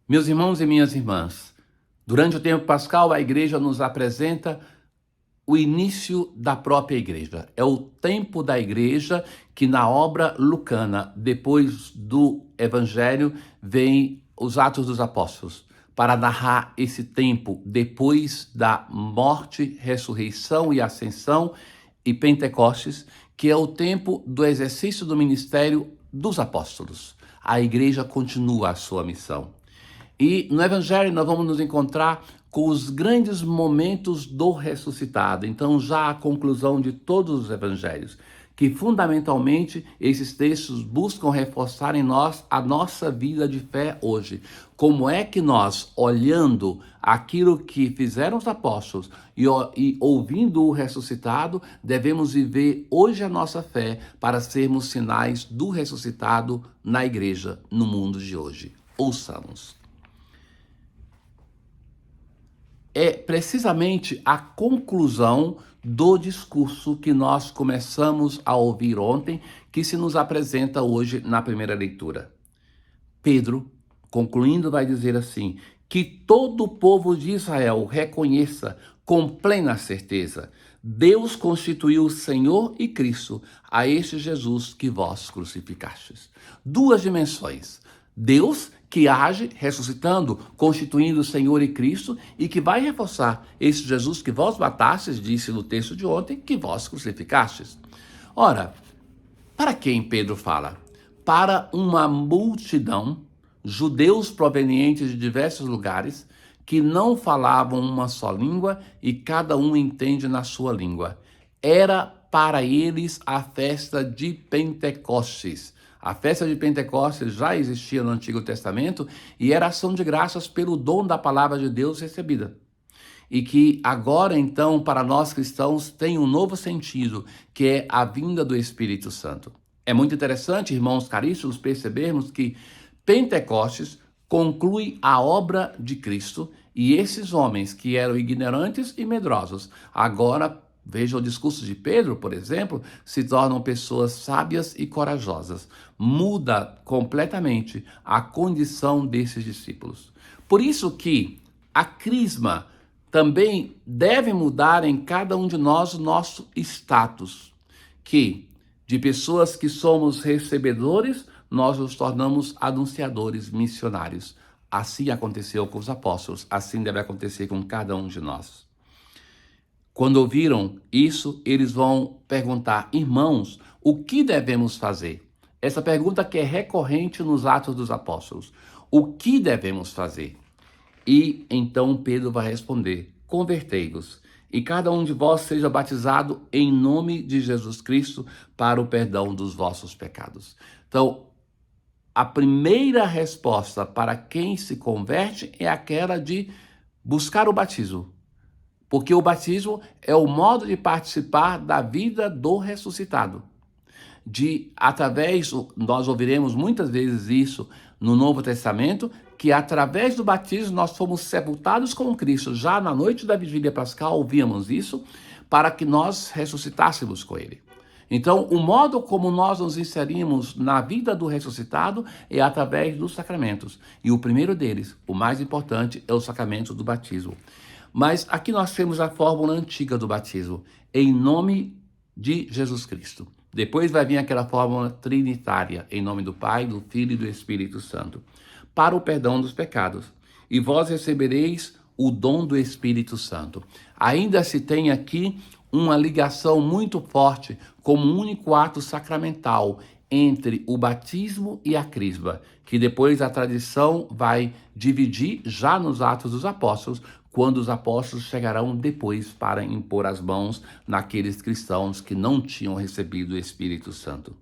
Meus irmãos e minhas irmãs, durante o tempo pascal, a igreja nos apresenta o início da própria igreja. É o tempo da igreja que na obra lucana, depois do evangelho, vem os Atos dos Apóstolos, para narrar esse tempo depois da morte, ressurreição e ascensão e Pentecostes, que é o tempo do exercício do ministério dos apóstolos. A igreja continua a sua missão. E no Evangelho nós vamos nos encontrar com os grandes momentos do ressuscitado. Então, já a conclusão de todos os Evangelhos, que fundamentalmente esses textos buscam reforçar em nós a nossa vida de fé hoje. Como é que nós, olhando aquilo que fizeram os apóstolos e ouvindo o ressuscitado, devemos viver hoje a nossa fé para sermos sinais do ressuscitado na igreja, no mundo de hoje. Ouçamos. É precisamente a conclusão do discurso que nós começamos a ouvir ontem, que se nos apresenta hoje na primeira leitura. Pedro, concluindo, vai dizer assim: que todo o povo de Israel reconheça com plena certeza: Deus constituiu o Senhor e Cristo, a este Jesus que vós crucificastes. Duas dimensões. Deus que age ressuscitando, constituindo o Senhor e Cristo, e que vai reforçar esse Jesus que vós matastes, disse no texto de ontem, que vós crucificastes. Ora, para quem Pedro fala? Para uma multidão, judeus provenientes de diversos lugares, que não falavam uma só língua e cada um entende na sua língua. Era para eles a festa de Pentecostes. A festa de Pentecostes já existia no Antigo Testamento e era ação de graças pelo dom da palavra de Deus recebida. E que agora, então, para nós cristãos, tem um novo sentido, que é a vinda do Espírito Santo. É muito interessante, irmãos caríssimos, percebermos que Pentecostes conclui a obra de Cristo e esses homens que eram ignorantes e medrosos, agora, veja o discurso de Pedro, por exemplo, se tornam pessoas sábias e corajosas. Muda completamente a condição desses discípulos. Por isso que a crisma também deve mudar em cada um de nós o nosso status, que de pessoas que somos recebedores, nós nos tornamos anunciadores, missionários. Assim aconteceu com os apóstolos, assim deve acontecer com cada um de nós. Quando ouviram isso, eles vão perguntar: irmãos, o que devemos fazer? Essa pergunta que é recorrente nos Atos dos Apóstolos. O que devemos fazer? E então Pedro vai responder: convertei-vos, e cada um de vós seja batizado em nome de Jesus Cristo para o perdão dos vossos pecados. Então, a primeira resposta para quem se converte é aquela de buscar o batismo. Porque o batismo é o modo de participar da vida do ressuscitado. Nós ouviremos muitas vezes isso no Novo Testamento, que através do batismo nós fomos sepultados com Cristo. Já na noite da Vigília Pascal ouvíamos isso, para que nós ressuscitássemos com Ele. Então, o modo como nós nos inserimos na vida do ressuscitado é através dos sacramentos. E o primeiro deles, o mais importante, é o sacramento do batismo. Mas aqui nós temos a fórmula antiga do batismo, em nome de Jesus Cristo. Depois vai vir aquela fórmula trinitária, em nome do Pai, do Filho e do Espírito Santo, para o perdão dos pecados. E vós recebereis o dom do Espírito Santo. Ainda se tem aqui uma ligação muito forte como um único ato sacramental entre o batismo e a crisma, que depois a tradição vai dividir já nos Atos dos Apóstolos, quando os apóstolos chegarão depois para impor as mãos naqueles cristãos que não tinham recebido o Espírito Santo.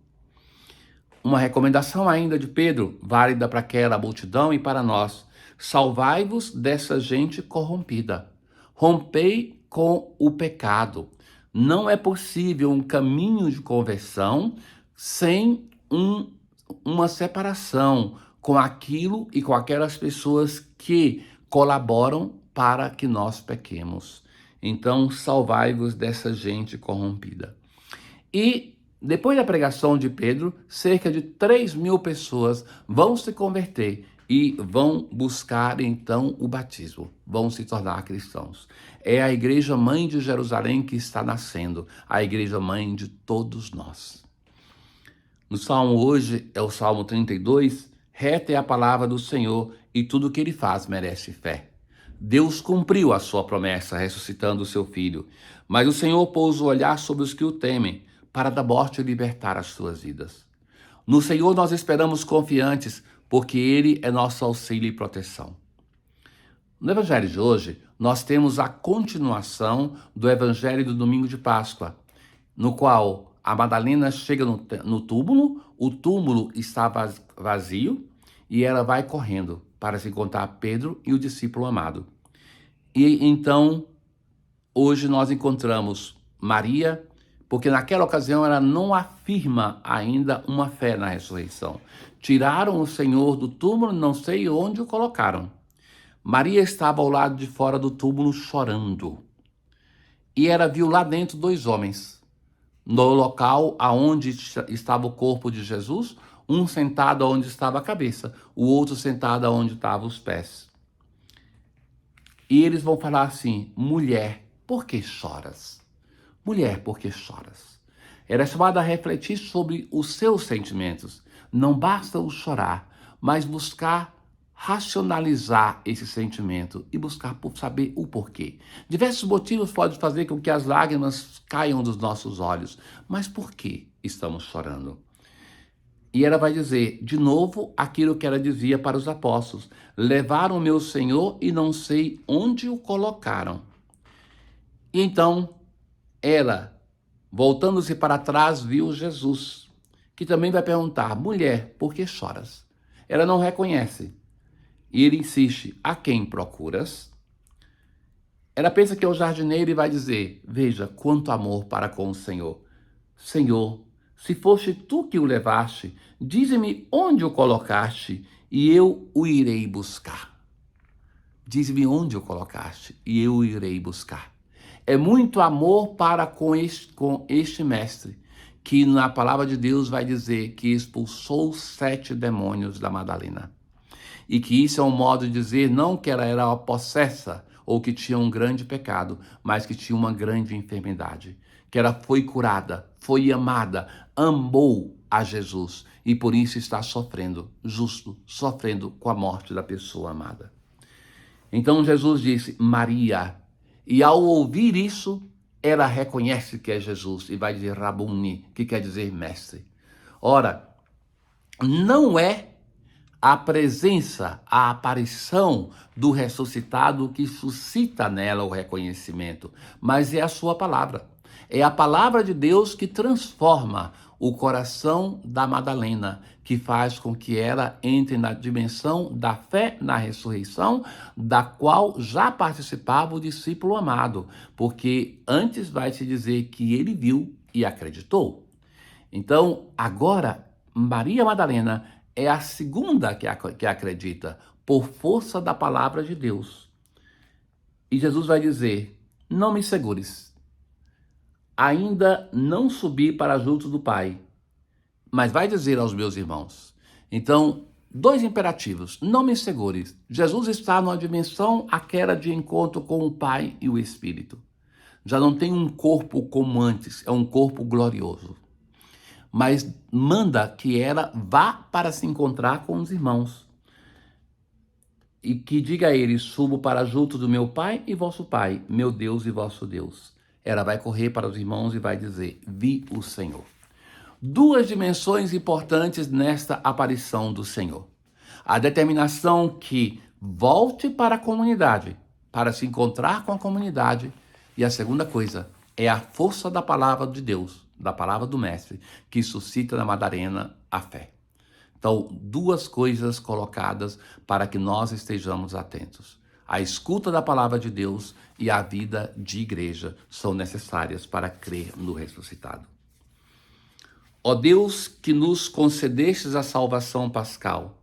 Uma recomendação ainda de Pedro, válida para aquela multidão e para nós: salvai-vos dessa gente corrompida, rompei com o pecado. Não é possível um caminho de conversão sem uma separação com aquilo e com aquelas pessoas que colaboram para que nós pequemos. Então, salvai-vos dessa gente corrompida. E depois da pregação de Pedro, cerca de 3.000 pessoas vão se converter e vão buscar então o batismo, vão se tornar cristãos. É a igreja mãe de Jerusalém que está nascendo, a igreja mãe de todos nós. No salmo hoje, é o Salmo 32, reta é a palavra do Senhor e tudo o que ele faz merece fé. Deus cumpriu a sua promessa, ressuscitando o seu filho, mas o Senhor pôs o olhar sobre os que o temem, para da morte libertar as suas vidas. No Senhor nós esperamos confiantes, porque Ele é nosso auxílio e proteção. No Evangelho de hoje, nós temos a continuação do Evangelho do domingo de Páscoa, no qual a Madalena chega no túmulo, o túmulo está vazio e ela vai correndo para se encontrar Pedro e o discípulo amado. E então, hoje nós encontramos Maria, porque naquela ocasião ela não afirma ainda uma fé na ressurreição. Tiraram o Senhor do túmulo, não sei onde o colocaram. Maria estava ao lado de fora do túmulo chorando. E ela viu lá dentro 2 homens. No local aonde estava o corpo de Jesus, um sentado onde estava a cabeça, o outro sentado onde estavam os pés. E eles vão falar assim: mulher, por que choras? Mulher, por que choras? Era chamada a refletir sobre os seus sentimentos. Não basta o chorar, mas buscar racionalizar esse sentimento e buscar por saber o porquê. Diversos motivos podem fazer com que as lágrimas caiam dos nossos olhos, mas por que estamos chorando? E ela vai dizer de novo aquilo que ela dizia para os apóstolos: levaram o meu Senhor e não sei onde o colocaram. E então ela, voltando-se para trás, viu Jesus, que também vai perguntar: mulher, por que choras? Ela não reconhece. E ele insiste: a quem procuras? Ela pensa que é o jardineiro e vai dizer: veja quanto amor para com o Senhor. Senhor, se foste tu que o levaste, dize-me onde o colocaste e eu o irei buscar. Dize-me onde o colocaste e eu o irei buscar. É muito amor para com este mestre, que na palavra de Deus vai dizer que expulsou 7 demônios da Madalena. E que isso é um modo de dizer não que ela era uma possessa ou que tinha um grande pecado, mas que tinha uma grande enfermidade. Que ela foi curada, foi amada, amou a Jesus e por isso está sofrendo, sofrendo com a morte da pessoa amada. Então Jesus disse: Maria. E ao ouvir isso, ela reconhece que é Jesus e vai dizer Rabuni, que quer dizer mestre. Ora, não é a presença, a aparição do ressuscitado que suscita nela o reconhecimento, mas é a sua palavra. É a palavra de Deus que transforma o coração da Madalena, que faz com que ela entre na dimensão da fé na ressurreição, da qual já participava o discípulo amado, porque antes vai se dizer que ele viu e acreditou. Então, agora, Maria Madalena é a segunda que acredita, por força da palavra de Deus. E Jesus vai dizer: não me segures. Ainda não subi para junto do Pai, mas vai dizer aos meus irmãos. Então, 2 imperativos: não me segures. Jesus está numa dimensão aquela de encontro com o Pai e o Espírito. Já não tem um corpo como antes, é um corpo glorioso. Mas manda que ela vá para se encontrar com os irmãos. E que diga a eles: subo para junto do meu Pai e vosso Pai, meu Deus e vosso Deus. Ela vai correr para os irmãos e vai dizer: vi o Senhor. 2 dimensões importantes nesta aparição do Senhor. A determinação que volte para a comunidade, para se encontrar com a comunidade. E a segunda coisa é a força da palavra de Deus, da palavra do Mestre, que suscita na Madalena a fé. Então, 2 coisas colocadas para que nós estejamos atentos. A escuta da palavra de Deus e a vida de igreja são necessárias para crer no ressuscitado. Ó Deus, que nos concedestes a salvação pascal,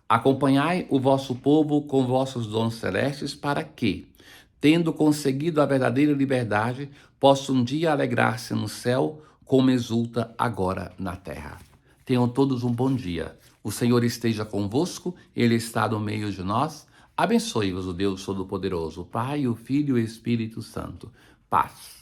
acompanhai o vosso povo com vossos dons celestes para que, tendo conseguido a verdadeira liberdade, possa um dia alegrar-se no céu como exulta agora na terra. Tenham todos um bom dia, O Senhor esteja convosco, Ele está no meio de nós. Abençoe-vos o Deus Todo-Poderoso, o Pai, o Filho e o Espírito Santo. Paz.